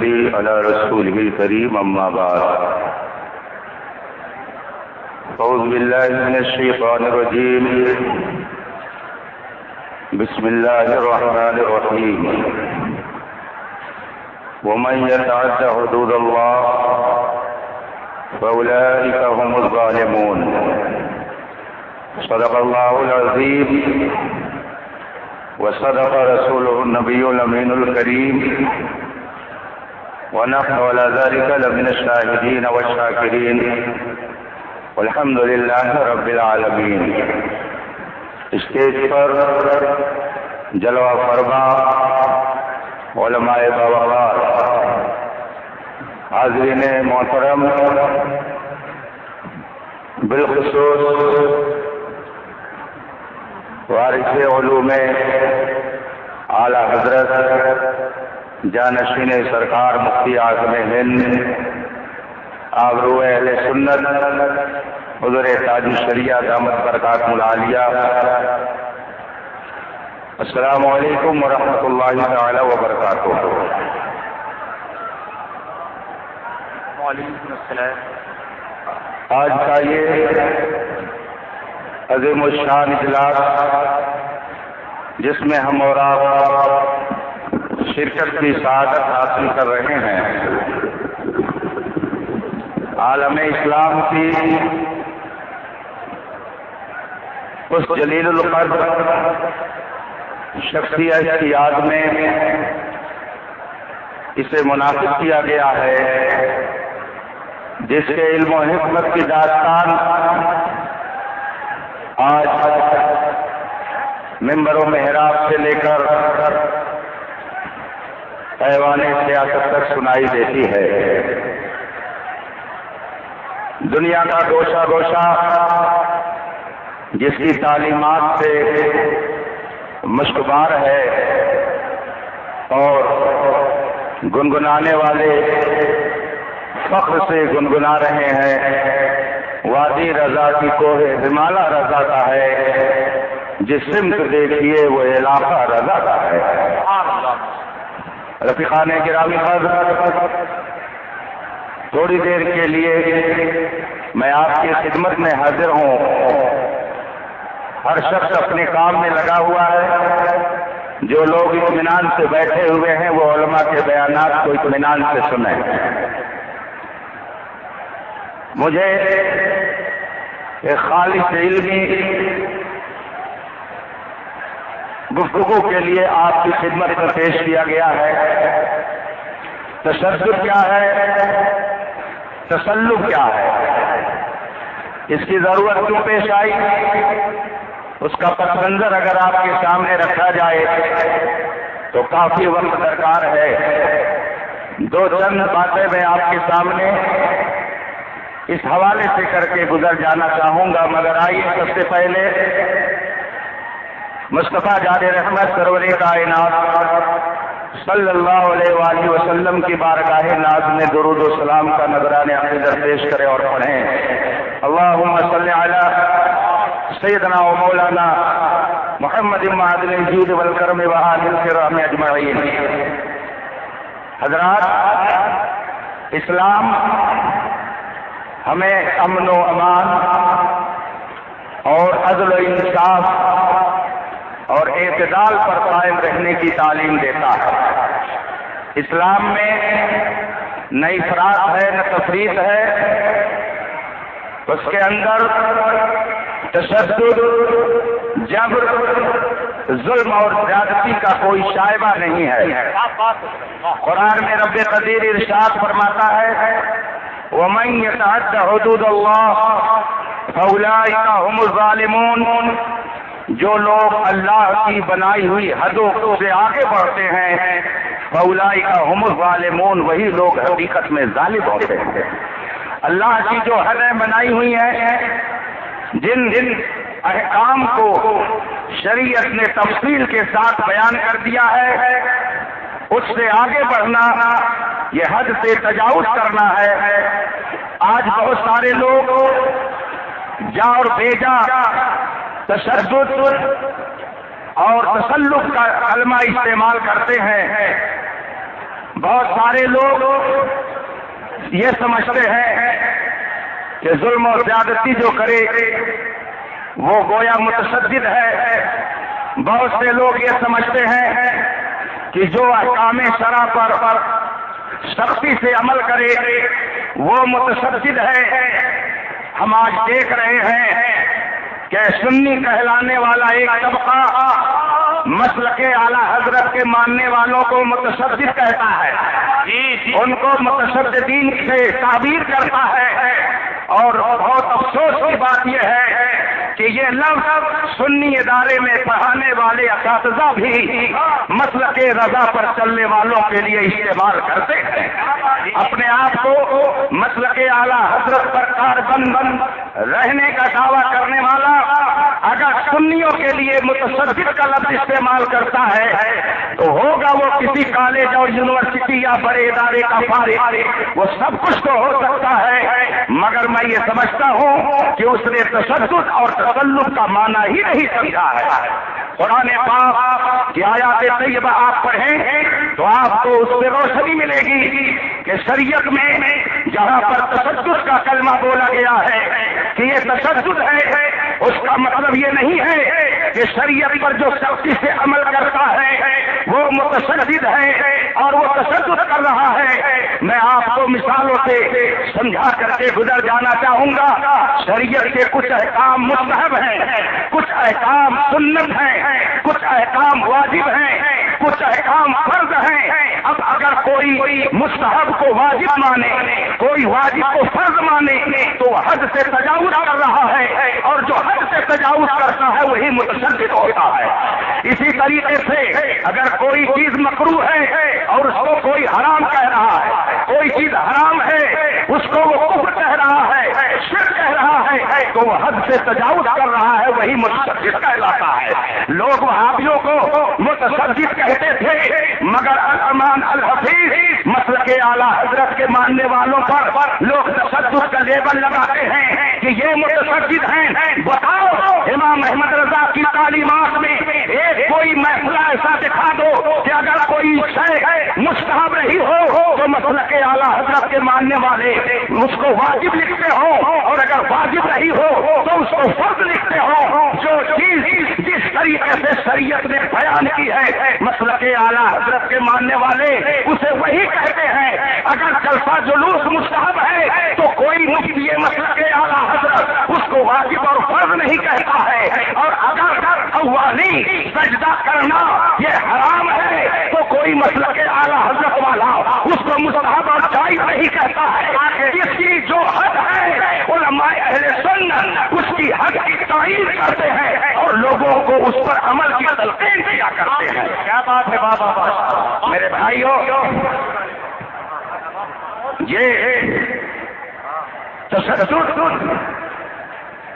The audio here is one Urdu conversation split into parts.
نصلي على رسوله الكريم أما بعد. أعوذ بالله من الشيطان الرجيم. بسم الله الرحمن الرحيم. ومن يتعد حدود الله فأولئك هم الظالمون. صدق الله العظيم وصدق رسوله النبي الأمين الكريم ونحن على ذلك لمن الشاهدين والشاكرين والحمد لله رب العالمین. اسٹیج پر جلوہ فرما علماء باوقار، حاضرین محترم، بالخصوص وارث علوم اعلی حضرت جانشین سرکار مفتی اعظم ہند آبرو اہل سنت حضور تاج الشریعہ دامت برکاتہ العالیہ، السلام علیکم ورحمۃ اللہ تعالی وبرکاتہ. وعلیکم السلام. آج کا یہ عظیم الشان اجلاس جس میں ہم اور آپ شرکت کی سعادت حاصل کر رہے ہیں، عالم اسلام کی اس جلیل القدر شخصیت کی یاد میں اسے منعقد کیا گیا ہے، جس کے علم و حکمت کی داستان آج ممبر و محراب سے لے کر ایوان سیاست تک سنائی دیتی ہے. دنیا کا گوشہ گوشہ جس کی تعلیمات سے مشکبار ہے اور گنگنانے والے فخر سے گنگنا رہے ہیں، وادی رضا کی کوہ ہمالہ رضا کا ہے، جس سمت دیکھیے وہ علاقہ رضا کا ہے. رفیقان گرامی حضرات، تھوڑی دیر کے لیے میں آپ کی خدمت میں حاضر ہوں. ہر شخص اپنے کام میں لگا ہوا ہے. جو لوگ اطمینان سے بیٹھے ہوئے ہیں وہ علماء کے بیانات کو اطمینان سے سنیں. مجھے ایک خالص علمی گفتگو کے لیے آپ کی خدمت میں پیش کیا گیا ہے. تشدد کیا ہے، تسلط کیا ہے، اس کی ضرورت کیوں پیش آئی، اس کا پس منظر اگر آپ کے سامنے رکھا جائے تو کافی وقت درکار ہے. دو چند باتیں میں آپ کے سامنے اس حوالے سے کر کے گزر جانا چاہوں گا، مگر آئیے سب سے پہلے مصطفیٰ جان رحمت سرور کائنات صلی اللہ علیہ وآلہ وسلم کی بارگاہ ناز میں درود و سلام کا نذران عقیدت پیش کریں اور پڑھیں. اللہم صلی علی سیدنا و مولانا محمد معدن الجود والکرم وآل الکرام اجمعین. حضرات، اسلام ہمیں امن و امان اور عدل و انصاف اور اعتدال پر قائم رہنے کی تعلیم دیتا ہے. اسلام میں نہ افراط ہے نہ تفریط ہے. اس کے اندر تشدد، جبر، ظلم اور زیادتی کا کوئی شائبہ نہیں ہے. قرآن میں رب قدیر ارشاد فرماتا ہے وَمَن يَتَعَدَّ حُدُودَ اللَّهِ فَأُولَٰئِكَ هُمُ الظَّالِمُونَ. جو لوگ اللہ کی بنائی ہوئی حدوں سے آگے بڑھتے ہیں، فَأُولَٰئِكَ هُمُ الظَّالِمُونَ، وہی لوگ حقیقت میں ظالم ہوتے ہیں. اللہ کی جو حدیں بنائی ہوئی ہیں، جن احکام کو شریعت نے تفصیل کے ساتھ بیان کر دیا ہے، اس سے آگے بڑھنا یہ حد سے تجاوز کرنا ہے. آج بہت سارے لوگ جا اور بھیجا تشدد اور تسلط کا کلمہ استعمال کرتے ہیں. بہت سارے لوگ یہ سمجھتے ہیں کہ ظلم اور زیادتی جو کرے وہ گویا متشدد ہے. بہت سے لوگ یہ سمجھتے ہیں کہ جو احکام شرع پر سختی سے عمل کرے وہ متشدد ہے. ہم آج دیکھ رہے ہیں کہ سنی کہلانے والا ایک طبقہ مسلک اعلی حضرت کے ماننے والوں کو متشدد کہتا ہے. ان کو متشددین سے تعبیر کرتا ہے. اور بہت افسوس کی بات یہ ہے کہ یہ لفظ سنی ادارے میں پڑھانے والے اساتذہ بھی مسلک رضا پر چلنے والوں کے لیے استعمال کرتے ہیں. اپنے آپ کو مسلک اعلی حضرت پر کاربند رہنے کا دعویٰ کرنے والا اگر سنیوں کے لیے متشدد کا لفظ استعمال کرتا ہے تو ہوگا وہ کسی کالج اور یونیورسٹی یا بڑے ادارے کا فارغ. وہ سب کچھ تو ہو سکتا ہے مگر میں یہ سمجھتا ہوں کہ اس نے تشدد اور تسلط کا معنی ہی نہیں سمجھا ہے. قرآن پاک کی آیات طیبہ آپ پڑھیں تو آپ کو اس سے روشنی ملے گی کہ شریعت میں جہاں پر تشدد کا کلمہ بولا گیا ہے کہ یہ تشدد ہے اس کا مطلب یہ نہیں ہے کہ شریعت پر جو سختی سے عمل کرتا ہے وہ متشدد ہے اور وہ تشدد کر رہا ہے. میں آپ کو مثالوں سے سمجھا کر کے گزر جانا چاہوں گا. شریعت کے کچھ احکام مستحب ہیں, کچھ احکام سنت ہیں, کچھ احکام واجب ہیں, کچھ احکام فرض ہیں. اب اگر کوئی مستحب کو واجب مانے, کوئی واجب کو فرض مانے تو حد سے تجاوز کر رہا ہے اور جو حد سے تجاوز کرتا ہے وہی متشدد ہوتا ہے. اسی طریقے سے اگر کوئی چیز مکروہ ہے اور اس کو کوئی حرام کہہ رہا ہے, کوئی چیز حرام ہے اس کو وہ کفر کہہ رہا ہے, شرک کہہ رہا ہے, تو وہ حد سے تجاوز کر رہا ہے, وہی متشدد کہلاتا ہے. لوگ وہابیوں کو متشدد کہتے تھے مگر الامام الحفیظ مسلک اعلی حضرت کے ماننے والوں پر لوگ تشدد کا لیبل لگاتے ہیں کہ یہ متشدد ہیں. بتاؤ امام احمد رضا کی تعلیمات میں ایک کوئی محفلہ ایسا دکھا دو کہ اگر کوئی شے مستحب رہی ہو تو مسلک اعلی حضرت کے ماننے والے اس کو واجب لکھتے ہوں اور اگر واجب رہی ہو تو اس کو فرض لکھتے ہوں. جو چیز جس طریقے سے شریعت نے بیان کی ہے مسلک اعلی حضرت کے ماننے والے اسے وہی کہتے ہیں. اگر جلسہ جلوس مستحب ہے تو کوئی مفتی مسلک اعلی حضرت اس کو واجب اور فرض نہیں کہتا ہے, اور اگر قوالی سجدہ کرنا یہ حرام ہے تو کوئی مسلک اعلی حضرت والا اس کو مستحب اور جائز نہیں کہتا ہے. اس کی جو حد ہے علماء اہل سنت اس کی حد کی تعین کرتے ہیں اور لوگوں کو اس پر عمل کی تلقین کیا کرتے ہیں. کیا بات ہے بابا. میرے بھائیوں, یہ تشدد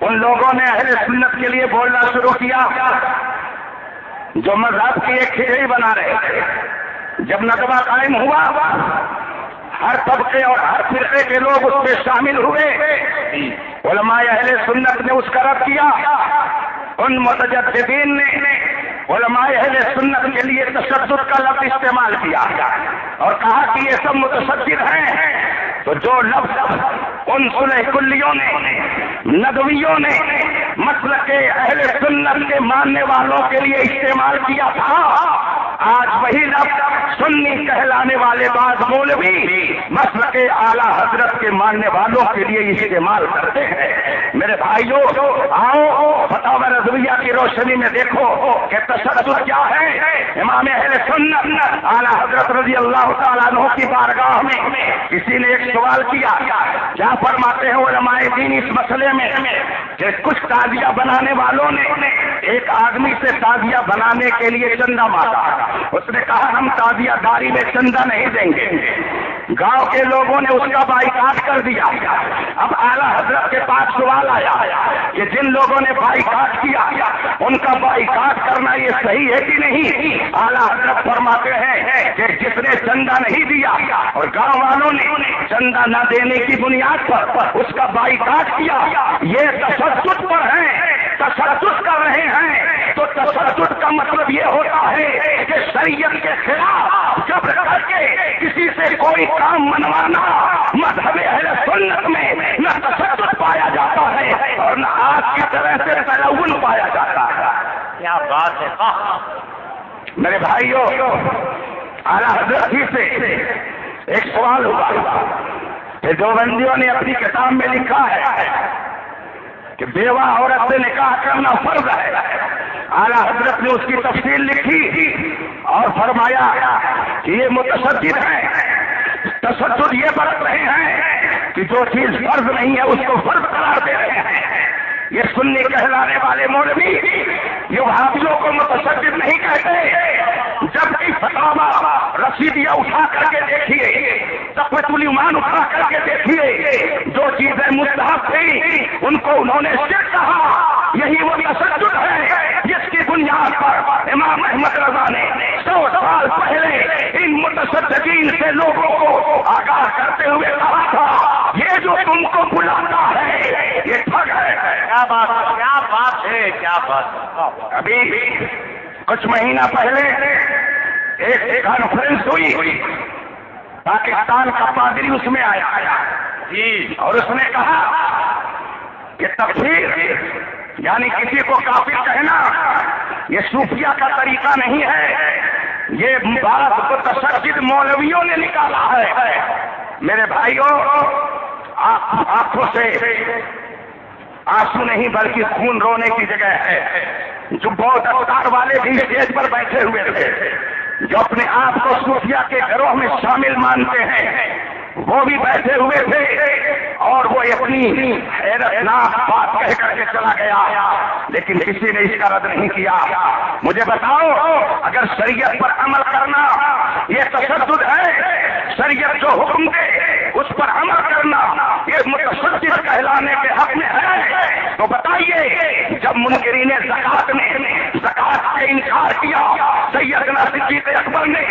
ان لوگوں نے اہل سنت کے لیے بولنا شروع کیا جو مذہب کی ایک کھچڑی بنا رہے تھے. جب ندوہ قائم ہوا ہر طبقے اور ہر فرقے کے لوگ اس میں شامل ہوئے. علماء اہل سنت نے اس کا رد کیا. ان متجددین نے علماء اہل سنت کے لیے تشدد کا لفظ استعمال کیا اور کہا کہ یہ سب متشدد ہیں. تو جو لفظ ان صلح کلیوں نے, ندویوں نے مسلک اہل سنت کے ماننے والوں کے لیے استعمال کیا تھا, آج وہی لفظ سنی کہلانے والے بعض مولوی مسلک اعلی حضرت کے ماننے والوں کے لیے استعمال کرتے ہیں. میرے بھائیوں, آؤ فتاوی رضویہ کی روشنی میں دیکھو کہ تشدد کیا ہے. امام اہل سنت اعلی حضرت رضی اللہ تعالیٰ عنہ کی بارگاہ میں کسی نے ایک سوال کیا. کیا فرماتے ہیں علماء دین اس مسئلے میں کہ کچھ تعزیہ بنانے والوں نے ایک آدمی سے تعزیہ بنانے کے لیے چندہ مانگا. اس نے کہا ہم تعزیہ داری میں چندہ نہیں دیں گے. گاؤں کے لوگوں نے اس کا بائیکاٹ کر دیا. اب اعلیٰ حضرت کے پاس سوال آیا کہ جن لوگوں نے بائیکاٹ کیا ان کا بائیکاٹ کرنا یہ صحیح ہے کہ نہیں. اعلیٰ حضرت فرماتے ہیں کہ جس نے چندہ نہیں دیا اور گاؤں والوں نے چندہ نہ دینے کی بنیاد پر اس کا بائیکاٹ کیا یہ تشدد پر ہے. تشدد کر رہے ہیں تو تشدد کا مطلب یہ ہوتا ہے کہ شریعت کے خلاف جبر کر کے کسی سے کوئی کام منوانا مذہب اہل سنت میں نہ تشدد پایا جاتا ہے اور نہ آج کی طرح سے تلون پایا جاتا ہے. کیا بات ہے. میرے بھائیوں، اعلیٰ حضرت ہی سے ایک سوال ہوا کہ دیوبندیوں نے اپنی کتاب میں لکھا ہے کہ بیوہ عورت سے نکاح کرنا فرض ہے. اعلیٰ حضرت نے اس کی تفصیل لکھی اور فرمایا کہ یہ متشدد ہیں. تشدد یہ برت رہے ہیں کہ جو چیز فرض نہیں ہے اس کو فرض قرار دے رہے ہیں. یہ سنی کہلانے والے مولوی یہ وہابیوں کو متشدد نہیں کہتے، جبکہ فتاوا رسیدیہ اٹھا کر کے دیکھیے، تقویۃ الایمان اٹھا کر کے دیکھیے، جو چیزیں مستحب تھیں ان کو انہوں نے شرک کہا. یہی وہ تشدد ہے جس کی بنیاد پر امام احمد رضا نے 100 سال پہلے ان متشددین سے لوگوں کو آگاہ کرتے ہوئے کہا تھا یہ جو تم کو بلاتا ہے یہ ٹھگ ہے. کیا بات ہے، کیا بات ہے، کیا بات. ابھی کچھ مہینہ پہلے ایک کانفرنس ہوئی، پاکستان کا پادری اس میں آیا جی، اور اس نے کہا کہ تکفیر یعنی کسی کو کافر کہنا یہ صوفیہ کا طریقہ نہیں ہے، یہ بات متشدد مولویوں نے نکالا ہے. میرے بھائیوں، آنکھوں سے آنسو نہیں بلکہ خون رونے کی جگہ ہے. جو بہت افطار والے بھی اسٹیج پر بیٹھے ہوئے تھے، جو اپنے آپ کو صوفیہ کے گروہ میں شامل مانتے ہیں، وہ بھی بیٹھے ہوئے تھے اور وہ اپنی حیرتناک بات کہہ کر کے چلا گیا، لیکن کسی نے اس کا رد نہیں کیا. مجھے بتاؤ، اگر شریعت پر عمل کرنا یہ تشدد ہے، شریعت جو حکم دے اس پر عمل کرنا یہ متشدد کہلانے کے حق میں ہے، تو بتائیے جب منکرین زکات نے زکات سے انکار کیا، سیدنا صدیق اکبر نے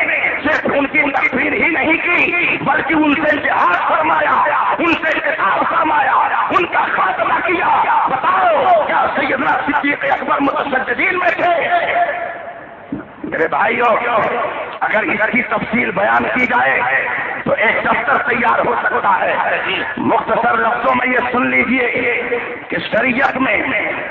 صرف ان کی تکفیر ہی نہیں کی بلکہ ان سے جہاد فرمایا، ان سے قتال فرمایا، ان کا خاتمہ کیا. بتاؤ کیا سیدنا صدیق اکبر متشددین میں تھے؟ میرے بھائیوں، اگر اس کی تفصیل بیان کی جائے تو ایک دفتر تیار ہو سکتا ہے. مختصر لفظوں میں یہ سن لیجئے کہ شریعت میں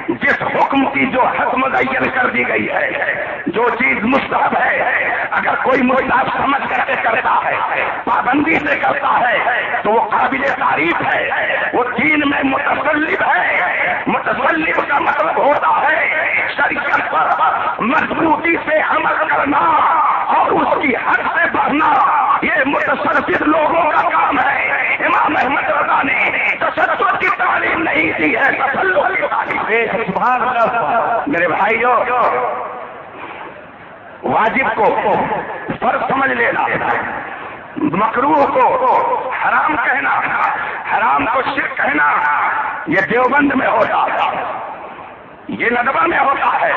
جس حکم کی جو حد متعین کر دی گئی ہے، جو چیز مستحب ہے، اگر کوئی مستحب سمجھ کر کے کرتا ہے، پابندی سے کرتا ہے تو وہ قابل تعریف ہے، وہ دین میں متسلب ہے. متسلب کا مطلب ہوتا ہے شریعت پر مضبوطی سے عمل کرنا اور اس کی حد سے بڑھنا. یہ متشدد لوگوں کا کام ہے. امام احمد رضا نے تشدد کی تعلیم نہیں دی ہے، تسلط کی تعلیم. سبحان اللہ. میرے بھائیوں، واجب کو فرض سمجھ لینا، مکروہ کو حرام کہنا، حرام کو شرک کہنا، یہ دیوبند میں ہوتا ہے، یہ ندوہ میں ہوتا ہے،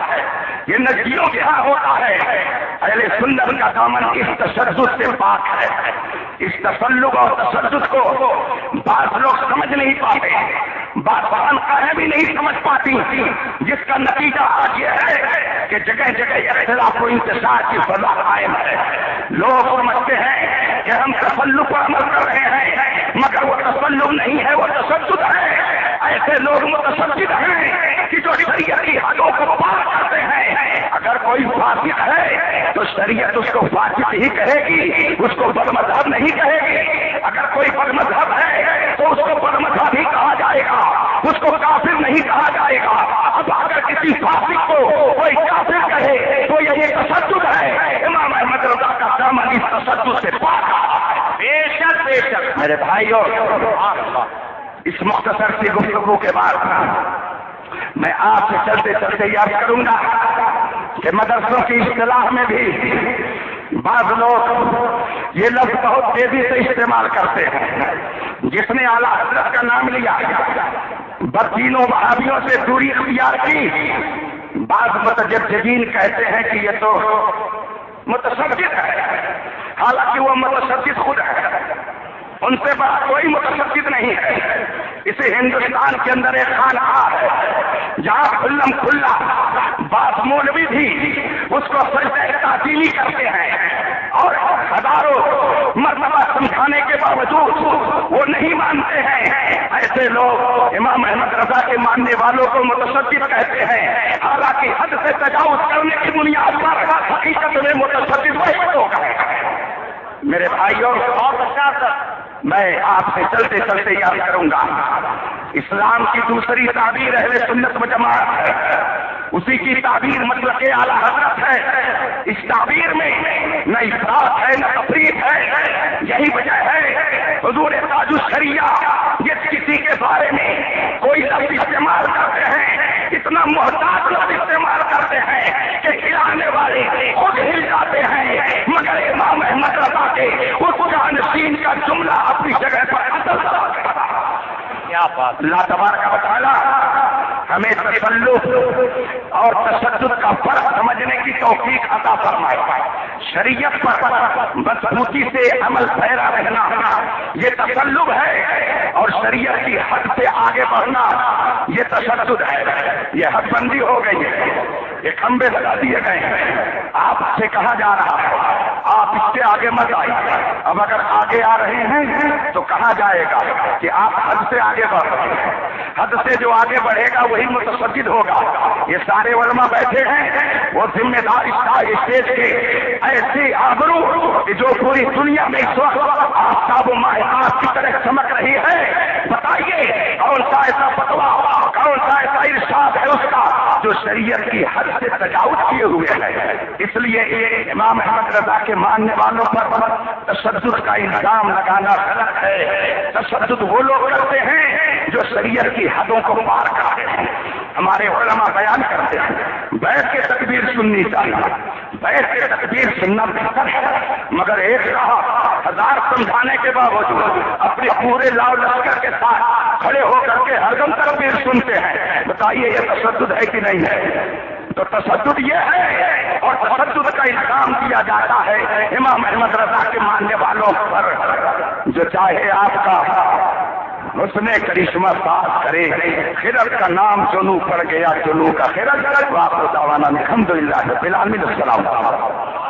یہ نجدیوں کے ہاں ہوتا ہے. اہل سنت کا دامن اس تشدد سے پاک ہے. اس تسلط اور تشدد کو بعض لوگ سمجھ نہیں پاتے، بعض خانقاہیں بھی نہیں سمجھ پاتی، جس کا نتیجہ آج یہ ہے کہ جگہ جگہ اختلاف و انتشار کی فضا قائم ہے. لوگ سمجھتے ہیں کہ ہم تسلط پر عمل کر رہے ہیں، مگر وہ تسلط نہیں ہے، وہ تشدد ہے. ایسے لوگ متشدد ہیں کہ جو شریعت کی حدوں کو پار کرتے ہیں. اگر کوئی فاسق ہے تو شریعت اس کو فاسق ہی کہے گی، اس کو بد مذہب نہیں کہے گی. اگر کوئی بد مذہب ہے تو اس کو بد مذہب ہی کہا جائے گا، اس کو کافر نہیں کہا جائے گا. اب اگر کسی فاسق کو کوئی کافر کہے تو یہ تشدد ہے. امام احمد رضا کا دامن اس تشدد سے پاک ہے. بے شک بے شک. میرے بھائیوں، اس مختصر سی گفتگو کے بعد میں آپ سے چلتے چلتے یاد کروں گا کہ مدرسوں کی اصطلاح میں بھی بعض لوگ یہ لفظ بہت تیزی سے استعمال کرتے ہیں. جس نے اعلیٰ حضرت کا نام لیا بددینوں وہابیوں سے دوری اختیار کی. بعض متجددین کہتے ہیں کہ یہ تو متشدد ہے، حالانکہ وہ متشدد خود ہے. ان سے بڑا کوئی متشدد نہیں ہے. اسی ہندوستان کے اندر ایک خانقاہ ہے جہاں کھلم کھلا بعض مولوی بھی اس کو سجدہ تعظیمی کرتے ہیں اور ہزاروں مرتبہ سمجھانے کے باوجود وہ نہیں مانتے ہیں. ایسے لوگ امام احمد رضا کے ماننے والوں کو متشدد کہتے ہیں، حالانکہ حد سے تجاوز کرنے کی بنیاد پر حقیقت میں متشدد وہی لوگ ہیں. میرے بھائیوں، میں آپ سے چلتے چلتے یاد کروں گا، اسلام کی دوسری تعبیر اہل سنت و جماعت ہے، اسی کی تعبیر مطلق اعلیٰ حضرت ہے. اس تعبیر میں نہ افراط ہے نہ تفریط ہے. یہی وجہ ہے حضور تاج الشریعہ یہ کسی کے بارے میں کوئی لفظ استعمال کرتے ہیں اتنا محتاط لفظ استعمال کرتے ہیں کہ ہلانے والے خود ہل جاتے ہیں، مگر امام احمد رضا کے اس جانشین کا جملہ اپنی جگہ پر کیا بات. اللہ تبارک و تعالی ہمیں تسلط اور تشدد کا فرق سمجھنے کی توفیق عطا فرمائے. شریعت پر مضبوطی سے عمل پیرا رہنا یہ تسلط ہے، اور شریعت کی حد سے آگے بڑھنا یہ تشدد ہے. یہ حد بندی ہو گئی ہے، یہ کھمبے لگا دیے گئے ہیں. آپ سے کہا جا رہا ہے آپ اس سے آگے مت آئیے. اب اگر آگے آ رہے ہیں تو کہا جائے گا کہ آپ حد سے آگے بڑھ رہے ہیں. حد سے جو آگے بڑھے گا وہی متشدد ہوگا. یہ سارے علماء بیٹھے ہیں، وہ ذمہ دار اسٹیج کے ایسے آبرو کہ جو پوری دنیا میں اس وقت آفتاب و ماہتاب کی طرح چمک رہی ہے. بتائیے کون سا ایسا فتویٰ، کون سا ایسا ارشاد ہے اس کا جو شریعت کی حد سے تجاوز کیے ہوئے ہے. اس لیے امام احمد رضا کے ماننے والوں پر تشدد کا الزام لگانا غلط ہے. تشدد وہ لوگ کرتے ہیں جو شریعت کی حدوں کو پار کرتے ہیں. ہمارے علماء بیان کرتے ہیں بیت کے تکبیر سننی چاہیے، بیت کے تکبیر سننا بہتر ہے، مگر ایک رہا ہزار سمجھانے کے باوجود اپنے پورے لاؤ لشکر کے ساتھ کھڑے ہو کر کے ہر دم تکبیر سنتے ہیں. بتائیے یہ تشدد ہے کہ نہیں ہے؟ تو تشدد یہ ہے، اور تشدد کا الزام دیا جاتا ہے امام احمد رضا کے ماننے والوں پر. جو چاہے آپ کا حسن کرشمہ ساتھ کرے، خرد کا نام جنو پڑ گیا جنو کا خرد. واپس دعوانا الحمدللہ رب العالمین. السلام علیکم.